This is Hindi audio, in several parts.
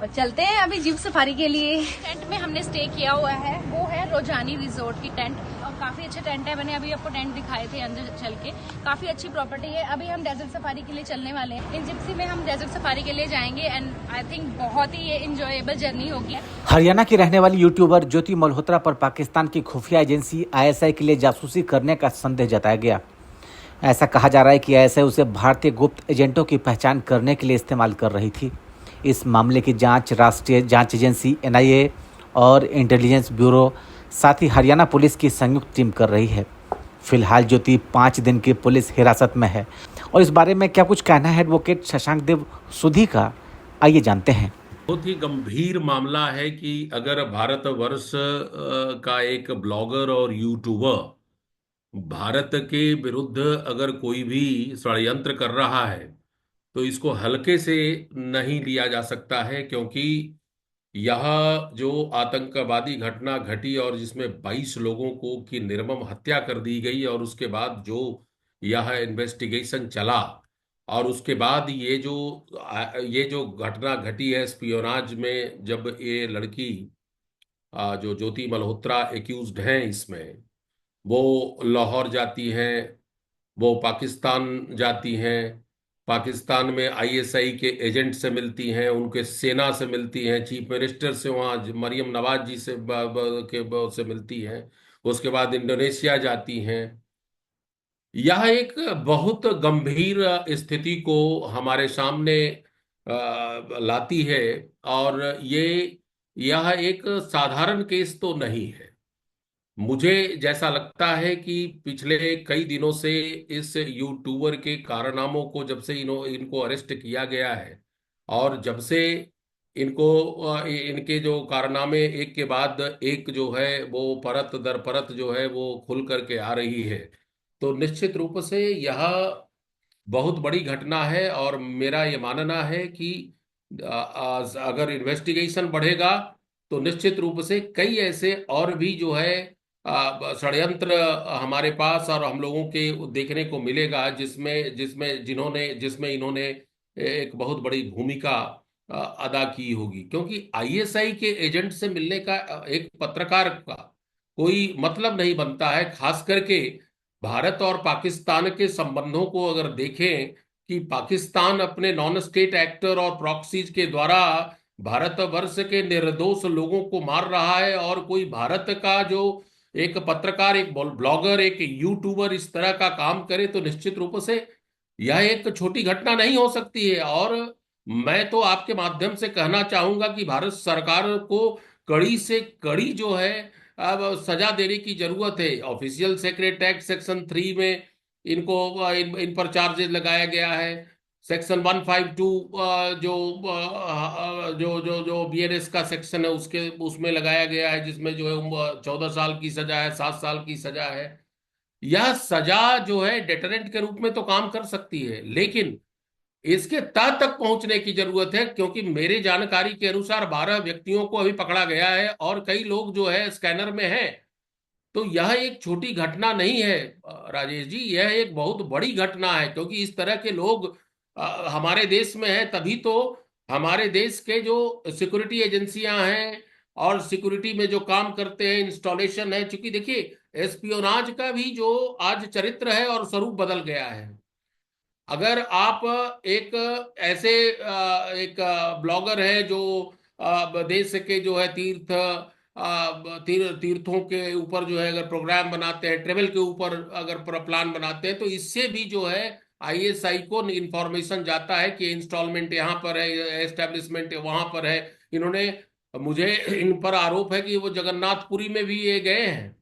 और चलते हैं अभी जीप सफारी के लिए। टेंट में हमने स्टे किया हुआ है, वो है रोजानी रिजोर्ट की टेंट, और काफी अच्छे टेंट है। मैंने अभी आपको टेंट दिखाए थे अंदर चल के, काफी अच्छी प्रॉपर्टी है। अभी हम डेजर्ट सफारी के लिए चलने वाले हैं। इन जिप्सी में हम डेजर्ट सफारी के लिए जाएंगे एंड आई थिंक बहुत ही ये इंजॉयबल जर्नी होगी। हरियाणा की रहने वाली यूट्यूबर ज्योति मल्होत्रा पर पाकिस्तान की खुफिया एजेंसी ISI के लिए जासूसी करने का संदेह जताया गया। ऐसा कहा जा रहा है कि ISI उसे भारतीय गुप्त एजेंटों की पहचान करने के लिए इस्तेमाल कर रही थी। इस मामले की जांच राष्ट्रीय जांच एजेंसी NIA और इंटेलिजेंस ब्यूरो साथ ही हरियाणा पुलिस की संयुक्त टीम कर रही है। फिलहाल ज्योति 5 दिन की पुलिस हिरासत में है और इस बारे में क्या कुछ कहना है एडवोकेट शशांक देव सुधी का, आइए जानते हैं। बहुत ही गंभीर मामला है कि अगर भारतवर्ष का एक ब्लॉगर और यूट्यूबर भारत के विरुद्ध अगर कोई भी षड्यंत्र कर रहा है तो इसको हल्के से नहीं लिया जा सकता है, क्योंकि यह जो आतंकवादी घटना घटी और जिसमें 22 लोगों को की निर्मम हत्या कर दी गई और उसके बाद जो यह इन्वेस्टिगेशन चला और उसके बाद ये जो घटना घटी है स्पियोनाज में, जब ये लड़की जो ज्योति मल्होत्रा एक्यूज्ड हैं इसमें, वो लाहौर जाती हैं, वो पाकिस्तान जाती हैं, पाकिस्तान में ISI के एजेंट से मिलती हैं, उनके सेना से मिलती हैं, चीफ मिनिस्टर से वहाँ मरियम नवाज जी से से मिलती हैं, उसके बाद इंडोनेशिया जाती हैं। यह एक बहुत गंभीर स्थिति को हमारे सामने लाती है और यह एक साधारण केस तो नहीं है। मुझे जैसा लगता है कि पिछले कई दिनों से इस यूट्यूबर के कारनामों को, जब से इनको अरेस्ट किया गया है और जब से इनको इनके जो कारनामे एक के बाद एक जो है वो परत दर परत जो है वो खुल करके आ रही है, तो निश्चित रूप से यह बहुत बड़ी घटना है। और मेरा ये मानना है कि अगर इन्वेस्टिगेशन बढ़ेगा तो निश्चित रूप से कई ऐसे और भी जो है षड्यंत्र हमारे पास और हम लोगों के देखने को मिलेगा, जिसमें इन्होंने एक बहुत बड़ी भूमिका अदा की होगी। क्योंकि ISI के एजेंट से मिलने का एक पत्रकार का कोई मतलब नहीं बनता है, खास करके भारत और पाकिस्तान के संबंधों को अगर देखें कि पाकिस्तान अपने नॉन स्टेट एक्टर और प्रॉक्सीज के द्वारा भारतवर्ष के निर्दोष लोगों को मार रहा है, और कोई भारत का जो एक पत्रकार, एक ब्लॉगर, एक यूट्यूबर इस तरह का काम करे तो निश्चित रूप से यह एक छोटी घटना नहीं हो सकती है। और मैं तो आपके माध्यम से कहना चाहूंगा कि भारत सरकार को कड़ी से कड़ी जो है अब सजा देने की जरूरत है। ऑफिशियल सेक्रेट एक्ट सेक्शन 3 में इन पर चार्जेस लगाया गया है। सेक्शन 152 जो BNS का सेक्शन है उसमें लगाया गया है, जिसमें जो है 14 साल की सजा है, 7 साल की सजा है। यह सजा जो है डेटरेंट के रूप में तो काम कर सकती है, लेकिन इसके तह तक पहुंचने की जरूरत है, क्योंकि मेरी जानकारी के अनुसार 12 व्यक्तियों को अभी पकड़ा गया है और कई लोग जो है स्कैनर में हैं। तो यह एक छोटी घटना नहीं है राजेश जी, यह एक बहुत बड़ी घटना है, क्योंकि इस तरह के लोग हमारे देश में है, तभी तो हमारे देश के जो सिक्योरिटी एजेंसियां हैं और सिक्योरिटी में जो काम करते हैं, इंस्टॉलेशन है, क्योंकि देखिए एस्पियोनाज का भी जो आज चरित्र है और स्वरूप बदल गया है। अगर आप एक ऐसे ब्लॉगर है जो देश के जो है तीर्थों के ऊपर जो है अगर प्रोग्राम बनाते हैं, ट्रेवल के ऊपर अगर प्लान बनाते हैं, तो इससे भी जो है ISI को इंफॉर्मेशन जाता है कि इंस्टॉलमेंट यहाँ पर है, एस्टेब्लिशमेंट वहां पर है। इन्होंने मुझे इन पर आरोप है कि वो जगन्नाथपुरी में भी ये गए हैं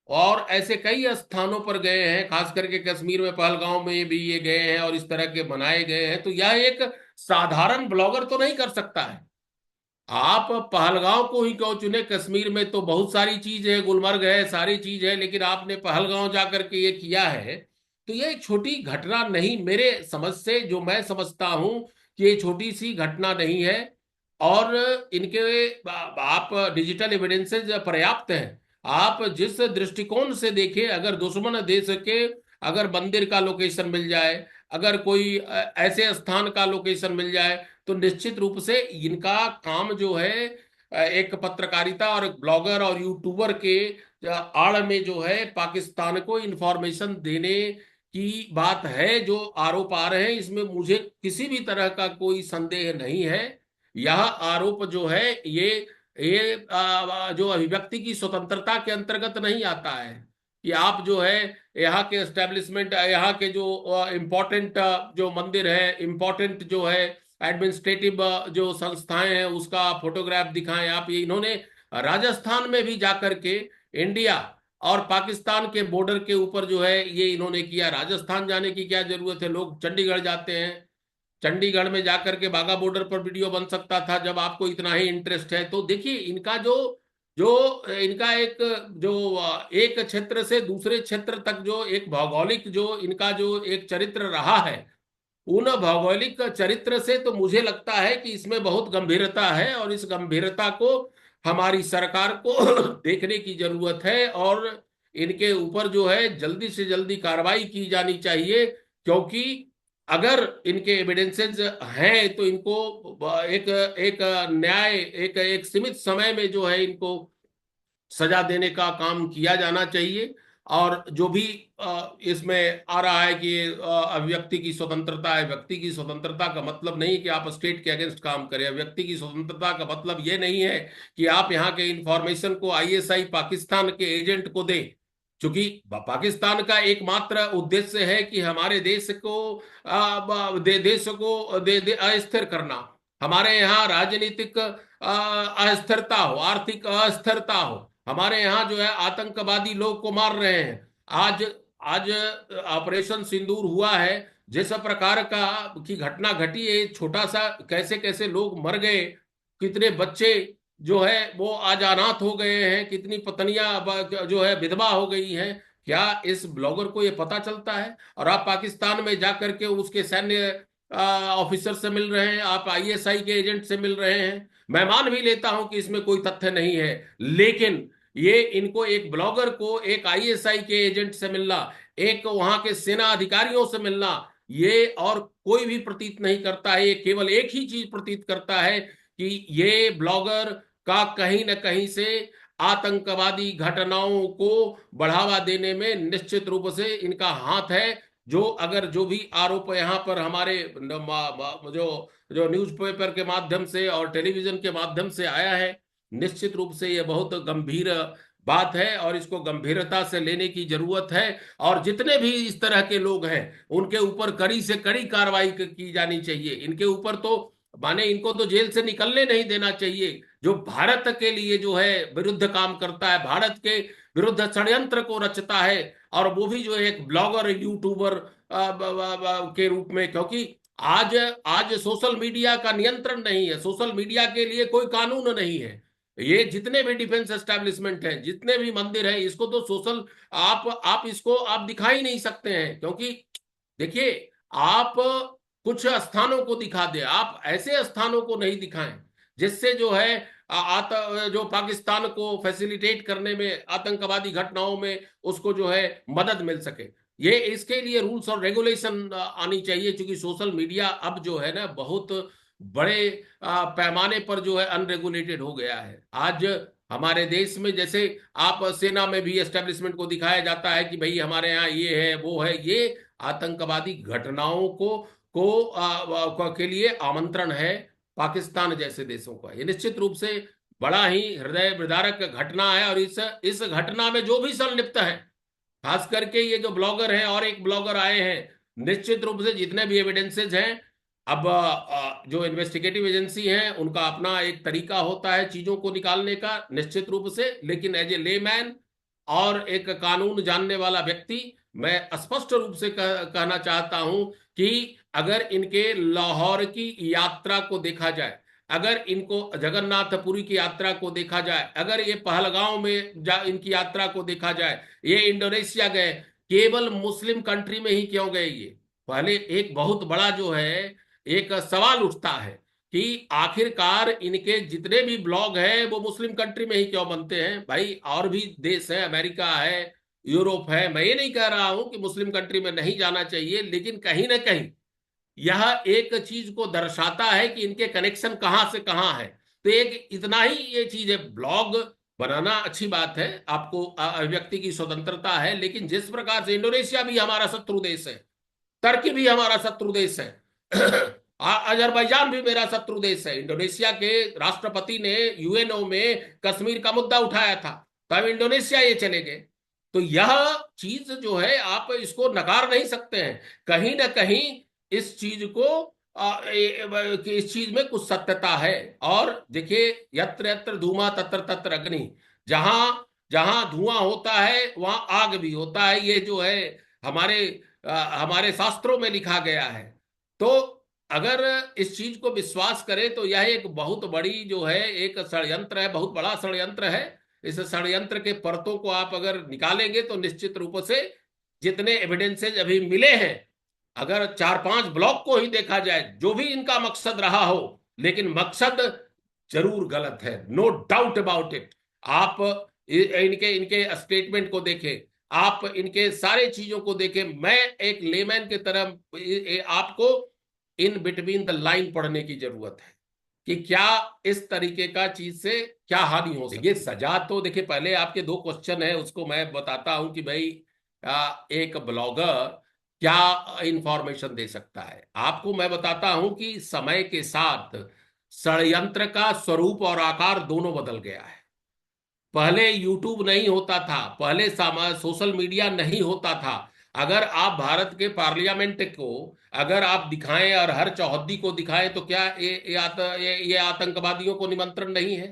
और ऐसे कई स्थानों पर गए हैं, खास करके कश्मीर में पहलगांव में भी ये गए हैं और इस तरह के बनाए गए हैं। तो यह एक साधारण ब्लॉगर तो नहीं कर सकता है। आप पहलगांव को ही क्यों चुने? कश्मीर में तो बहुत सारी चीज है, गुलमर्ग है, सारी चीज है, लेकिन आपने पहलगांव जाकर के ये किया है। तो यह एक छोटी घटना नहीं, मेरे समझ से जो मैं समझता हूं कि ये छोटी सी घटना नहीं है। और इनके आप डिजिटल एविडेंसेस पर्याप्त हैं। आप जिस दृष्टिकोण से देखें, अगर दुश्मन देश के अगर मंदिर का लोकेशन मिल जाए, अगर कोई ऐसे स्थान का लोकेशन मिल जाए, तो निश्चित रूप से इनका काम जो है एक पत्रकारिता और एक ब्लॉगर और यूट्यूबर के आड़ में जो है पाकिस्तान को इंफॉर्मेशन देने की बात है। जो आरोप आ रहे हैं इसमें मुझे किसी भी तरह का कोई संदेह नहीं है। यह आरोप जो है ये जो अभिव्यक्ति की स्वतंत्रता के अंतर्गत नहीं आता है कि आप जो है यहाँ के एस्टेब्लिशमेंट, यहाँ के जो इम्पोर्टेंट जो मंदिर है, इम्पोर्टेंट जो है एडमिनिस्ट्रेटिव जो संस्थाएं हैं उसका फोटोग्राफ दिखाएं आप। ये इन्होंने राजस्थान में भी जाकर के इंडिया और पाकिस्तान के बॉर्डर के ऊपर जो है ये इन्होंने किया। राजस्थान जाने की क्या जरूरत है, लोग चंडीगढ़ जाते हैं। चंडीगढ़ में जाकर के बाघा बॉर्डर पर वीडियो बन सकता था जब आपको इतना ही इंटरेस्ट है। तो देखिए इनका जो जो इनका एक जो एक क्षेत्र से दूसरे क्षेत्र तक जो एक भौगोलिक जो इनका जो एक चरित्र रहा है, उन भौगोलिक चरित्र से तो मुझे लगता है कि इसमें बहुत गंभीरता है और इस गंभीरता को हमारी सरकार को देखने की जरूरत है और इनके ऊपर जो है जल्दी से जल्दी कार्रवाई की जानी चाहिए। क्योंकि अगर इनके एविडेंसेस हैं तो इनको एक एक न्याय एक एक सीमित समय में जो है इनको सजा देने का काम किया जाना चाहिए। और जो भी इसमें आ रहा है कि अभिव्यक्ति की स्वतंत्रता है, व्यक्ति की स्वतंत्रता का मतलब नहीं कि आप स्टेट के अगेंस्ट काम करें। व्यक्ति की स्वतंत्रता का मतलब ये नहीं है कि आप यहाँ के इंफॉर्मेशन को आईएसआई पाकिस्तान के एजेंट को दें। क्योंकि पाकिस्तान का एकमात्र उद्देश्य है कि हमारे देश को देश को अस्थिर करना, हमारे यहाँ राजनीतिक अस्थिरता हो, आर्थिक अस्थिरता हो, हमारे यहाँ जो है आतंकवादी लोग को मार रहे हैं। आज आज ऑपरेशन सिंदूर हुआ है, जिस प्रकार का की घटना घटी है, छोटा सा कैसे कैसे लोग मर गए, कितने बच्चे जो है वो आज अनाथ हो गए हैं, कितनी पत्नियां जो है विधवा हो गई हैं। क्या इस ब्लॉगर को ये पता चलता है? और आप पाकिस्तान में जाकर के उसके सैन्य ऑफिसर से मिल रहे हैं, आप आईएसआई के एजेंट से मिल रहे हैं। मैं मान भी लेता हूं कि इसमें कोई तथ्य नहीं है, लेकिन ये इनको एक ब्लॉगर को एक आईएसआई के एजेंट से मिलना, एक वहां के सेना अधिकारियों से मिलना, ये और कोई भी प्रतीत नहीं करता है। ये केवल एक ही चीज प्रतीत करता है कि ये ब्लॉगर का कहीं न कहीं से आतंकवादी घटनाओं को बढ़ावा देने में निश्चित रूप से इनका हाथ है। जो अगर जो भी आरोप यहाँ पर हमारे जो जो न्यूज़पेपर के माध्यम से और टेलीविजन के माध्यम से आया है, निश्चित रूप से ये बहुत गंभीर बात है और इसको गंभीरता से लेने की जरूरत है। और जितने भी इस तरह के लोग हैं उनके ऊपर कड़ी से कड़ी कार्रवाई की जानी चाहिए। इनके ऊपर तो माने इनको तो जेल से निकलने नहीं देना चाहिए। जो भारत के लिए जो है विरुद्ध काम करता है, भारत के विरुद्ध षड्यंत्र को रचता है, और वो भी जो है एक ब्लॉगर यूट्यूबर के रूप में। क्योंकि आज आज सोशल मीडिया का नियंत्रण नहीं है, सोशल मीडिया के लिए कोई कानून नहीं है। ये जितने भी डिफेंस एस्टेब्लिशमेंट हैं, जितने भी मंदिर हैं, इसको तो सोशल आप इसको आप दिखा ही नहीं सकते हैं। क्योंकि देखिए, आप कुछ स्थानों को दिखा दे, आप ऐसे स्थानों को नहीं दिखाएं जिससे जो है जो पाकिस्तान को फैसिलिटेट करने में, आतंकवादी घटनाओं में उसको जो है मदद मिल सके। ये इसके लिए रूल्स और रेगुलेशन आनी चाहिए। क्योंकि सोशल मीडिया अब जो है ना बहुत बड़े पैमाने पर जो है अनरेगुलेटेड हो गया है। आज हमारे देश में जैसे आप सेना में भी एस्टेब्लिशमेंट को दिखाया जाता है कि भाई हमारे यहाँ ये है वो है, ये आतंकवादी घटनाओं के लिए आमंत्रण है पाकिस्तान जैसे देशों का। ये निश्चित रूप से बड़ा ही हृदय विदारक घटना है। और इस घटना में जो भी संलिप्त है, खास करके ये जो ब्लॉगर हैं और एक ब्लॉगर आए हैं, निश्चित रूप से जितने भी एविडेंसेस हैं, अब जो इन्वेस्टिगेटिव एजेंसी है उनका अपना एक तरीका होता है चीजों को निकालने का, निश्चित रूप से। लेकिन एज ए लेमैन और एक कानून जानने वाला व्यक्ति, मैं स्पष्ट रूप से कहना चाहता हूं कि अगर इनके लाहौर की यात्रा को देखा जाए, अगर इनको जगन्नाथपुरी की यात्रा को देखा जाए, अगर ये पहलगांव में इनकी यात्रा को देखा जाए, ये इंडोनेशिया गए, केवल मुस्लिम कंट्री में ही क्यों गए? ये पहले एक बहुत बड़ा जो है एक सवाल उठता है कि आखिरकार इनके जितने भी ब्लॉग हैं वो मुस्लिम कंट्री में ही क्यों बनते हैं? भाई और भी देश है, अमेरिका है, यूरोप है। मैं ये नहीं कह रहा हूं कि मुस्लिम कंट्री में नहीं जाना चाहिए, लेकिन कहीं ना कहीं यह एक चीज को दर्शाता है कि इनके कनेक्शन कहां से कहां है। तो एक इतना ही ये चीज है। ब्लॉग बनाना अच्छी बात है, आपको अभिव्यक्ति की स्वतंत्रता है, लेकिन जिस प्रकार से इंडोनेशिया भी हमारा शत्रु देश है, तुर्की भी हमारा शत्रु देश है, अजरबैजान भी मेरा शत्रु देश है। इंडोनेशिया के राष्ट्रपति ने यूएनओ में कश्मीर का मुद्दा उठाया था, तब इंडोनेशिया ये चले गए। तो यह चीज जो है आप इसको नकार नहीं सकते हैं। कहीं ना कहीं इस चीज को कि इस चीज में कुछ सत्यता है। और देखिए, यत्र यत्र धूमा तत्र तत्र अग्नि, जहां जहां धुआं होता है वहां आग भी होता है। ये जो है हमारे हमारे शास्त्रों में लिखा गया है। तो अगर इस चीज को विश्वास करें तो यह एक बहुत बड़ी जो है एक षड्यंत्र है, बहुत बड़ा षड्यंत्र है। इस षड्यंत्र के परतों को आप अगर निकालेंगे तो निश्चित रूप से जितने एविडेंसेज अभी मिले हैं, अगर 4-5 ब्लॉक को ही देखा जाए, जो भी इनका मकसद रहा हो, लेकिन मकसद जरूर गलत है, नो डाउट अबाउट इट। आप इनके इनके स्टेटमेंट को देखें, आप इनके सारे चीजों को देखें। मैं एक लेमैन की तरह आपको इन बिटवीन द लाइन पढ़ने की जरूरत है कि क्या इस तरीके का चीज से क्या हानि हो सकती है। सजा तो देखिए, पहले आपके 2 क्वेश्चन है, उसको मैं बताता हूं कि भाई एक ब्लॉगर क्या इंफॉर्मेशन दे सकता है। आपको मैं बताता हूं कि समय के साथ षड्यंत्र का स्वरूप और आकार दोनों बदल गया है। पहले यूट्यूब नहीं होता था, पहले सोशल मीडिया नहीं होता था। अगर आप भारत के पार्लियामेंट को अगर आप दिखाएं और हर चौहद्दी को दिखाएं तो क्या ये आतंकवादियों को निमंत्रण नहीं है?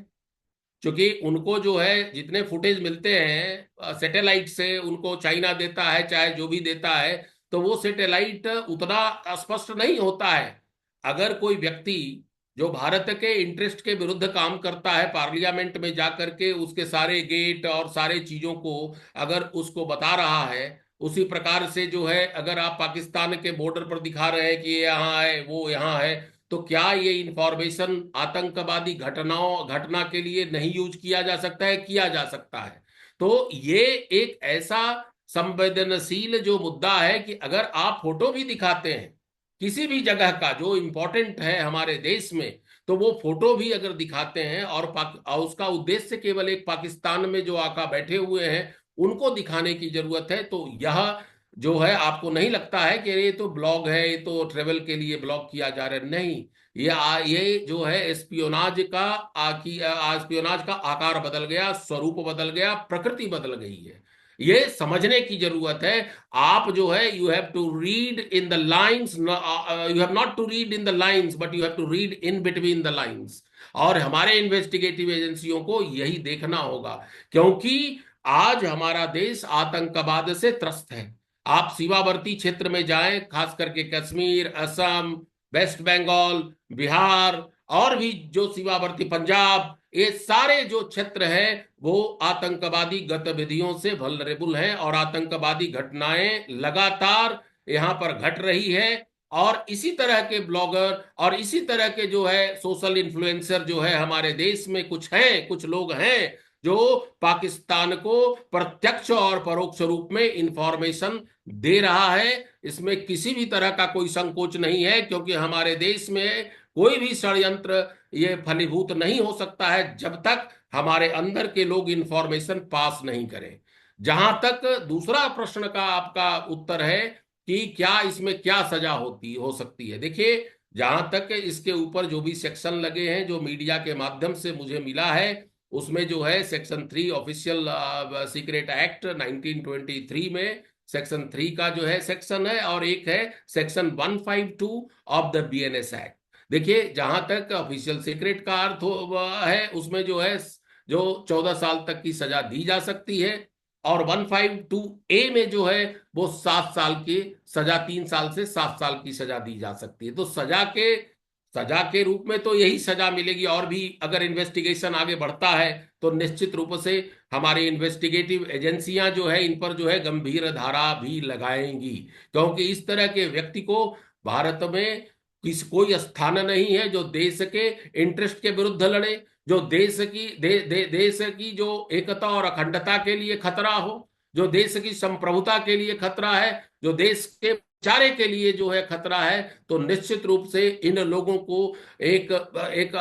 क्योंकि उनको जो है जितने फुटेज मिलते हैं सैटेलाइट से, उनको चाइना देता है, चाहे जो भी देता है, तो वो सैटेलाइट उतना स्पष्ट नहीं होता है। अगर कोई व्यक्ति जो भारत के इंटरेस्ट के विरुद्ध काम करता है, पार्लियामेंट में जाकर के उसके सारे गेट और सारे चीजों को अगर उसको बता रहा है, उसी प्रकार से जो है अगर आप पाकिस्तान के बॉर्डर पर दिखा रहे हैं कि ये यहाँ है वो यहाँ है, तो क्या ये इंफॉर्मेशन आतंकवादी घटना के लिए नहीं यूज किया जा सकता है? किया जा सकता है। तो ये एक ऐसा संवेदनशील जो मुद्दा है कि अगर आप फोटो भी दिखाते हैं किसी भी जगह का जो इंपॉर्टेंट है हमारे देश में, तो वो फोटो भी अगर दिखाते हैं और उसका उद्देश्य केवल एक पाकिस्तान में जो आका बैठे हुए हैं उनको दिखाने की जरूरत है, तो यह जो है आपको नहीं लगता है कि ये तो ब्लॉग है, ये तो ट्रेवल के लिए ब्लॉग किया जा रहा है? नहीं, ये जो है एस्पियोनाज का आकार बदल गया, स्वरूप बदल गया, प्रकृति बदल गई है। ये समझने की जरूरत है। आप जो है you have to read in the lines, you have not to read in the lines but you have to read in between the lines. और हमारे इन्वेस्टिगेटिव एजेंसियों को यही देखना होगा, क्योंकि आज हमारा देश आतंकवाद से त्रस्त है। आप सीमावर्ती क्षेत्र में जाएं, खास करके कश्मीर, असम, वेस्ट बंगाल, बिहार और भी जो सीमावर्ती पंजाब, ये सारे जो क्षेत्र हैं वो आतंकवादी गतिविधियों से वल्नरेबल हैं और आतंकवादी घटनाएं लगातार यहां पर घट रही है। और इसी तरह के ब्लॉगर और इसी तरह के जो है सोशल इन्फ्लुएंसर जो है हमारे देश में कुछ हैं, कुछ लोग हैं जो पाकिस्तान को प्रत्यक्ष और परोक्ष रूप में इंफॉर्मेशन दे रहा है। इसमें किसी भी तरह का कोई संकोच नहीं है, क्योंकि हमारे देश में कोई भी षड्यंत्र ये फलीभूत नहीं हो सकता है जब तक हमारे अंदर के लोग इंफॉर्मेशन पास नहीं करें। जहां तक दूसरा प्रश्न का आपका उत्तर है कि क्या इसमें क्या सजा हो सकती है, देखिए, जहां तक इसके ऊपर जो भी सेक्शन लगे हैं, जो मीडिया के माध्यम से मुझे मिला है, उसमें जो है सेक्शन 3 ऑफिशियल सीक्रेट एक्ट 1923 में सेक्शन 3 का जो है सेक्शन है, और एक है section 152 of the BNS act. देखिए, जहां तक ऑफिशियल सीक्रेट का अर्थ है, उसमें जो है जो 14 साल तक की सजा दी जा सकती है, और 152A में जो है वो 7 साल की सजा, 3 साल से 7 साल की सजा दी जा सकती है। तो सजा के रूप में तो यही सजा मिलेगी, और भी अगर इन्वेस्टिगेशन आगे बढ़ता है तो निश्चित रूप से हमारी इन्वेस्टिगेटिव एजेंसियां जो है इन पर जो है गंभीर धारा भी लगाएंगी, क्योंकि इस तरह के व्यक्ति को भारत में कोई स्थान नहीं है जो देश के इंटरेस्ट के विरुद्ध लड़े, जो देश की जो एकता और अखंडता के लिए खतरा हो, जो देश की संप्रभुता के लिए खतरा है, जो देश के चारे के लिए जो है खतरा है, तो निश्चित रूप से इन लोगों को एक एक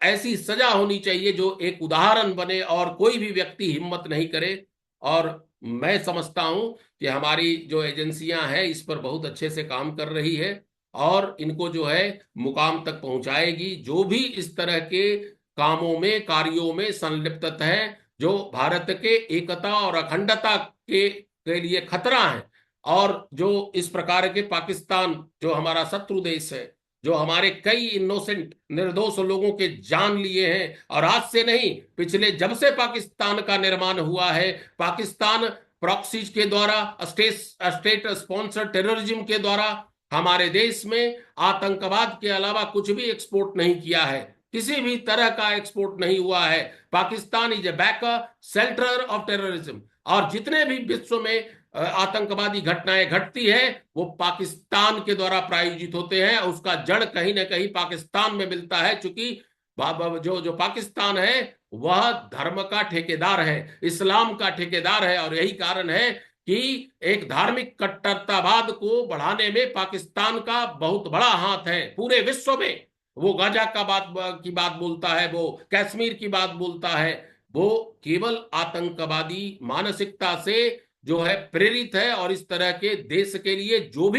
ऐसी सजा होनी चाहिए जो एक उदाहरण बने और कोई भी व्यक्ति हिम्मत नहीं करे। और मैं समझता हूं कि हमारी जो एजेंसियां हैं इस पर बहुत अच्छे से काम कर रही है और इनको जो है मुकाम तक पहुंचाएगी। जो भी इस तरह के कामों में, कार्यों में संलिप्त है, जो भारत के एकता और अखंडता के लिए खतरा है, और जो इस प्रकार के पाकिस्तान जो हमारा शत्रु देश है, जो हमारे कई इनोसेंट निर्दोष लोगों के जान लिए हैं, और आज से नहीं, पिछले जब से पाकिस्तान का निर्माण हुआ है, पाकिस्तान प्रॉक्सीज के द्वारा, स्टेट स्पॉन्सर टेररिज्म के द्वारा हमारे देश में आतंकवाद के अलावा कुछ भी एक्सपोर्ट नहीं किया है, किसी भी तरह का एक्सपोर्ट नहीं हुआ है। Pakistan is a backer shelter of terrorism, और जितने भी विश्व में आतंकवादी घटनाएं घटती है वो पाकिस्तान के द्वारा प्रायोजित होते हैं। उसका जड़ कहीं ना कहीं पाकिस्तान में मिलता है, क्योंकि जो जो पाकिस्तान है वह धर्म का ठेकेदार है, इस्लाम का ठेकेदार है, और यही कारण है कि एक धार्मिक कट्टरतावाद को बढ़ाने में पाकिस्तान का बहुत बड़ा हाथ है पूरे विश्व में। वो गाजा की बात बोलता है, वो कश्मीर की बात बोलता है, वो केवल आतंकवादी मानसिकता से जो है प्रेरित है। और इस तरह के देश के लिए जो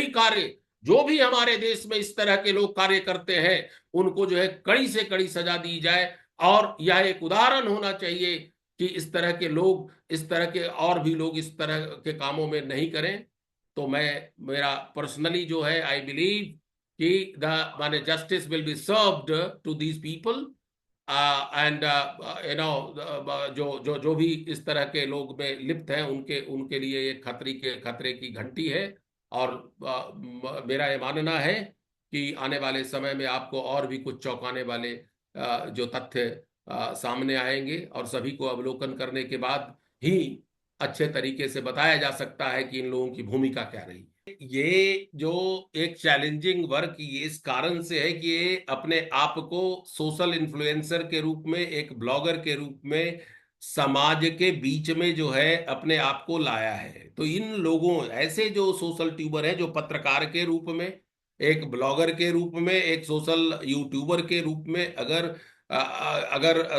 भी हमारे देश में इस तरह के लोग कार्य करते हैं, उनको जो है कड़ी से कड़ी सजा दी जाए। और यह एक उदाहरण होना चाहिए कि इस तरह के लोग, इस तरह के और भी लोग इस तरह के कामों में नहीं करें। तो मेरा पर्सनली जो है, आई बिलीव कि माने justice will be served to these people, and you know जो भी इस तरह के लोग में लिप्त हैं, उनके उनके लिए एक खतरे की घंटी है। और मेरा ये मानना है कि आने वाले समय में आपको और भी कुछ चौंकाने वाले जो तथ्य सामने आएंगे, और सभी को अवलोकन करने के बाद ही अच्छे तरीके से बताया जा सकता है कि इन लोगों की भूमिका क्या रही। ये जो एक चैलेंजिंग वर्क ये इस कारण से है कि ये अपने आप को सोशल इन्फ्लुएंसर के रूप में, एक ब्लॉगर के रूप में समाज के बीच में जो है अपने आप को लाया है। तो इन लोगों, ऐसे जो सोशल ट्यूबर हैं, जो पत्रकार के रूप में, एक ब्लॉगर के रूप में, एक सोशल यूट्यूबर के रूप में अगर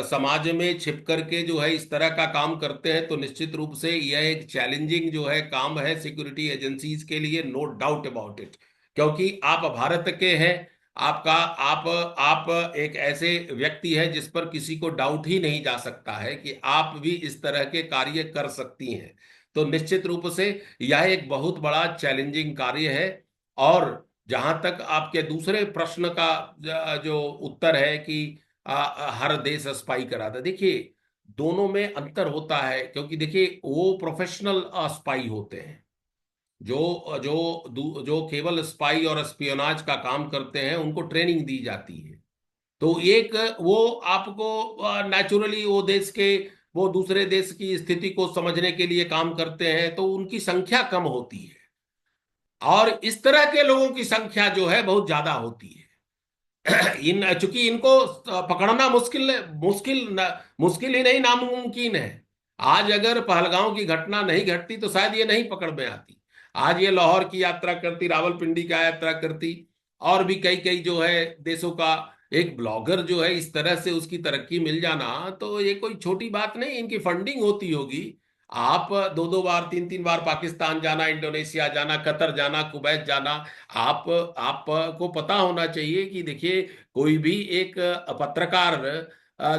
समाज में छिप करके जो है इस तरह का काम करते हैं, तो निश्चित रूप से यह एक चैलेंजिंग जो है काम है सिक्योरिटी एजेंसीज के लिए, नो डाउट अबाउट इट। क्योंकि आप भारत के हैं, आप एक ऐसे व्यक्ति है जिस पर किसी को डाउट ही नहीं जा सकता है कि आप भी इस तरह के कार्य कर सकती हैं। तो निश्चित रूप से यह एक बहुत बड़ा चैलेंजिंग कार्य है। और जहां तक आपके दूसरे प्रश्न का जो उत्तर है कि हर देश स्पाई कराता, देखिए दोनों में अंतर होता है। क्योंकि देखिए वो प्रोफेशनल स्पाई होते हैं, जो जो केवल स्पाई और स्पियोनाज का काम करते हैं, उनको ट्रेनिंग दी जाती है। तो एक वो आपको नेचुरली वो दूसरे देश की स्थिति को समझने के लिए काम करते हैं, तो उनकी संख्या कम होती है, और इस तरह के लोगों की संख्या जो है बहुत ज्यादा होती है। चूंकि इनको पकड़ना मुश्किल ही नहीं, नामुमकिन है। आज अगर पहलगांव की घटना नहीं घटती तो शायद ये नहीं पकड़ में आती। आज ये लाहौर की यात्रा करती, रावलपिंडी का यात्रा करती, और भी कई कई जो है देशों का एक ब्लॉगर जो है इस तरह से उसकी तरक्की मिल जाना, तो ये कोई छोटी बात नहीं। इनकी फंडिंग होती होगी। आप दो दो बार, तीन तीन बार पाकिस्तान जाना, इंडोनेशिया जाना, कतर जाना, कुवैत जाना, आपको पता होना चाहिए कि देखिए कोई भी एक पत्रकार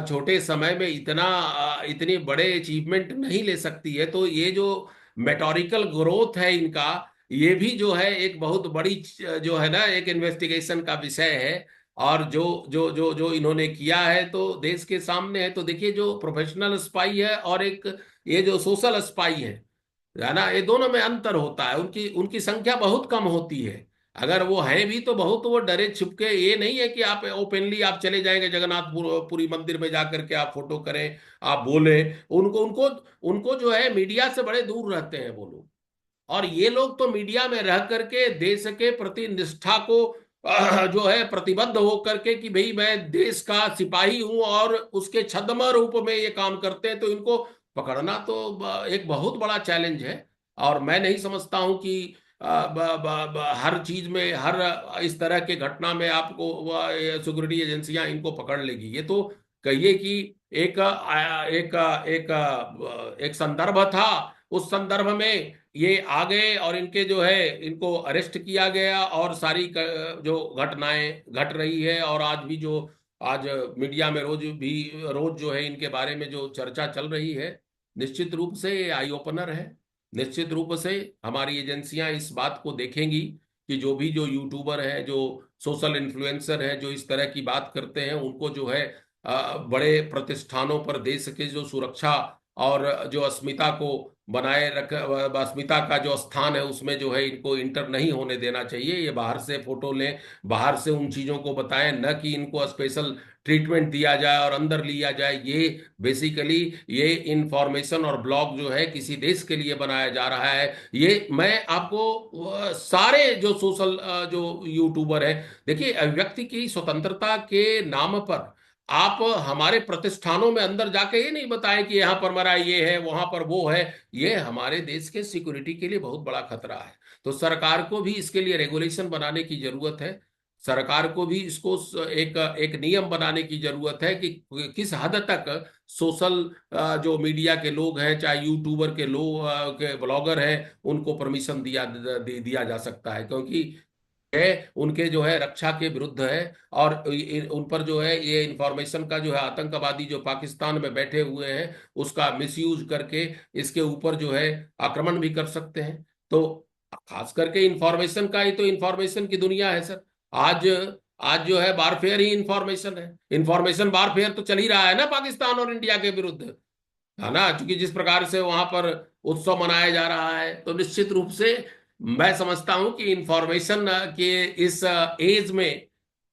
छोटे समय में इतनी बड़े अचीवमेंट नहीं ले सकती है। तो ये जो मेटोरिकल ग्रोथ है इनका, ये भी जो है एक बहुत बड़ी जो है ना एक इन्वेस्टिगेशन का विषय है। और जो जो जो जो इन्होंने किया है तो देश के सामने है। तो देखिए जो प्रोफेशनल स्पाई है और एक ये जो सोशल स्पाई है ना, ये दोनों में अंतर होता है। उनकी उनकी संख्या बहुत कम होती है। अगर वो है भी तो बहुत वो डरे छिपके, ये नहीं है कि आप ओपनली आप चले जाएंगे जगन्नाथपुरी मंदिर में जाकर के आप फोटो करें, आप बोले। उनको उनको उनको जो है मीडिया से बड़े दूर रहते हैं वो लोग। और ये लोग तो मीडिया में रह करके देश के प्रति निष्ठा को जो है प्रतिबद्ध होकर के कि भाई मैं देश का सिपाही हूं, और उसके छद्म रूप में ये काम करते हैं। तो इनको पकड़ना तो एक बहुत बड़ा चैलेंज है। और मैं नहीं समझता हूं कि हर चीज में, हर इस तरह के घटना में आपको सिक्योरिटी एजेंसियां इनको पकड़ लेगी। ये तो कहिए कि एक संदर्भ था, उस संदर्भ में ये आ गए और इनके जो है इनको अरेस्ट किया गया, और सारी जो घटनाएं घट रही है, और आज भी जो आज मीडिया में रोज जो है इनके बारे में जो चर्चा चल रही है, निश्चित रूप से ये आई ओपनर है। निश्चित रूप से हमारी एजेंसियां इस बात को देखेंगी कि जो यूट्यूबर हैं, जो सोशल इन्फ्लुएंसर हैं, जो इस तरह की बात करते हैं, उनको जो है बड़े प्रतिष्ठानों पर देश के जो सुरक्षा और जो अस्मिता को बनाए रख अस्मिता का जो स्थान है उसमें जो है इनको इंटर नहीं होने देना चाहिए। ये बाहर से फोटो लें, बाहर से उन चीजों को बताएं, न कि इनको स्पेशल ट्रीटमेंट दिया जाए और अंदर लिया जाए। ये बेसिकली ये इंफॉर्मेशन और ब्लॉग जो है किसी देश के लिए बनाया जा रहा है। ये मैं आपको सारे जो सोशल जो यूट्यूबर है, देखिए अभिव्यक्ति की स्वतंत्रता के नाम पर आप हमारे प्रतिष्ठानों में अंदर जाके ये नहीं बताएं कि यहां पर मरा ये है, वहां पर वो है। ये हमारे देश के सिक्योरिटी के लिए बहुत बड़ा खतरा है। तो सरकार को भी इसके लिए रेगुलेशन बनाने की जरूरत है। सरकार को भी इसको एक एक नियम बनाने की जरूरत है कि किस हद तक सोशल जो मीडिया के लोग हैं, चाहे यूट्यूबर के लोग के ब्लॉगर हैं, उनको परमिशन दिया जा सकता है, क्योंकि है उनके जो है रक्षा के विरुद्ध है। और उन पर जो है ये इंफॉर्मेशन का जो है आतंकवादी जो पाकिस्तान में बैठे हुए हैं उसका मिसयूज करके इसके ऊपर जो है आक्रमण भी कर सकते हैं। तो खास करके इंफॉर्मेशन का ही तो, इंफॉर्मेशन की दुनिया है सर। आज आज जो है वारफेयर ही इंफॉर्मेशन है। इंफॉर्मेशन वारफेयर तो चल ही रहा है ना पाकिस्तान और इंडिया के विरुद्ध, है ना, क्योंकि जिस प्रकार से वहां पर उत्सव मनाया जा रहा है। तो निश्चित रूप से मैं समझता हूं कि इंफॉर्मेशन के इस एज में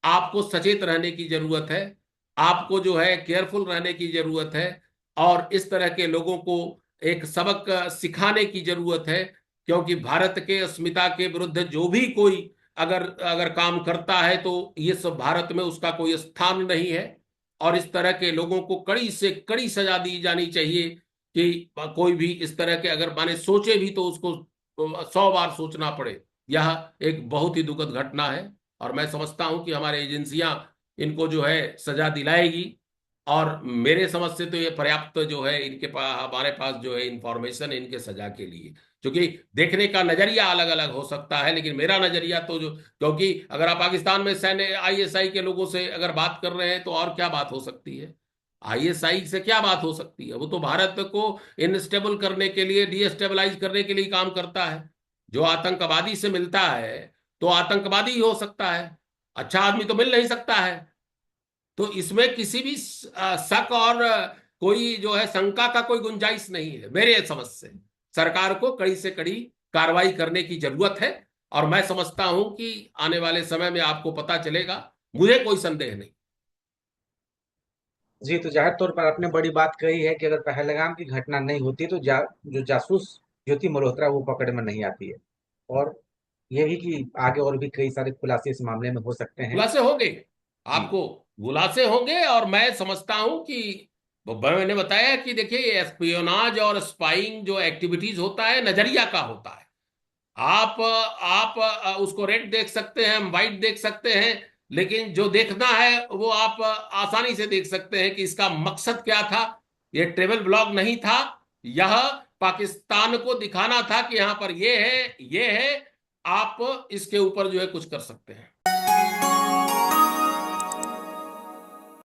आपको सचेत रहने की जरूरत है, आपको जो है केयरफुल रहने की जरूरत है, और इस तरह के लोगों को एक सबक सिखाने की जरूरत है। क्योंकि भारत के अस्मिता के विरुद्ध जो भी कोई अगर अगर काम करता है तो ये सब भारत में उसका कोई स्थान नहीं है। और इस तरह के लोगों को कड़ी से कड़ी सजा दी जानी चाहिए कि कोई भी इस तरह के अगर माने सोचे भी तो उसको 100 बार सोचना पड़े। यह एक बहुत ही दुखद घटना है, और मैं समझता हूं कि हमारे एजेंसियां इनको जो है सजा दिलाएगी। और मेरे समझ से तो ये पर्याप्त जो है इनके पास, हमारे पास जो है इंफॉर्मेशन इनके सजा के लिए। क्योंकि देखने का नजरिया अलग अलग हो सकता है, लेकिन मेरा नजरिया तो जो, क्योंकि अगर आप पाकिस्तान में सैन्य आईएसआई के लोगों से अगर बात कर रहे हैं तो और क्या बात हो सकती है, आईएसआई से क्या बात हो सकती है। वो तो भारत को इनस्टेबल करने के लिए, डीस्टेबलाइज करने के लिए काम करता है। जो आतंकवादी से मिलता है तो आतंकवादी ही हो सकता है, अच्छा आदमी तो मिल नहीं सकता है। तो इसमें किसी भी शक और कोई जो है शंका का कोई गुंजाइश नहीं है। मेरे समझ से सरकार को कड़ी से कड़ी कार्रवाई करने की जरूरत है, और मैं समझता हूं कि आने वाले समय में आपको पता चलेगा, मुझे कोई संदेह नहीं। जी, तो जाहिर तौर पर आपने बड़ी बात कही है कि अगर पहलगाम की घटना नहीं होती तो जो जासूस ज्योति मल्होत्रा वो पकड़ में नहीं आती है। और ये भी कि आगे और भी कई सारे खुलासे इस मामले में हो सकते हैं। खुलासे होंगे, जी। आपको खुलासे होंगे। और मैं समझता हूं कि मैंने बताया कि देखिए ये एस्पियोनाज और स्पाइंग जो एक्टिविटीज होता है नजरिया का होता है। आप उसको रेड देख सकते हैं, वाइट देख सकते हैं, लेकिन जो देखना है वो आप आसानी से देख सकते हैं कि इसका मकसद क्या था। ये ट्रेवल ब्लॉग नहीं था, यह पाकिस्तान को दिखाना था कि यहां पर ये है, ये है, आप इसके ऊपर जो है कुछ कर सकते हैं।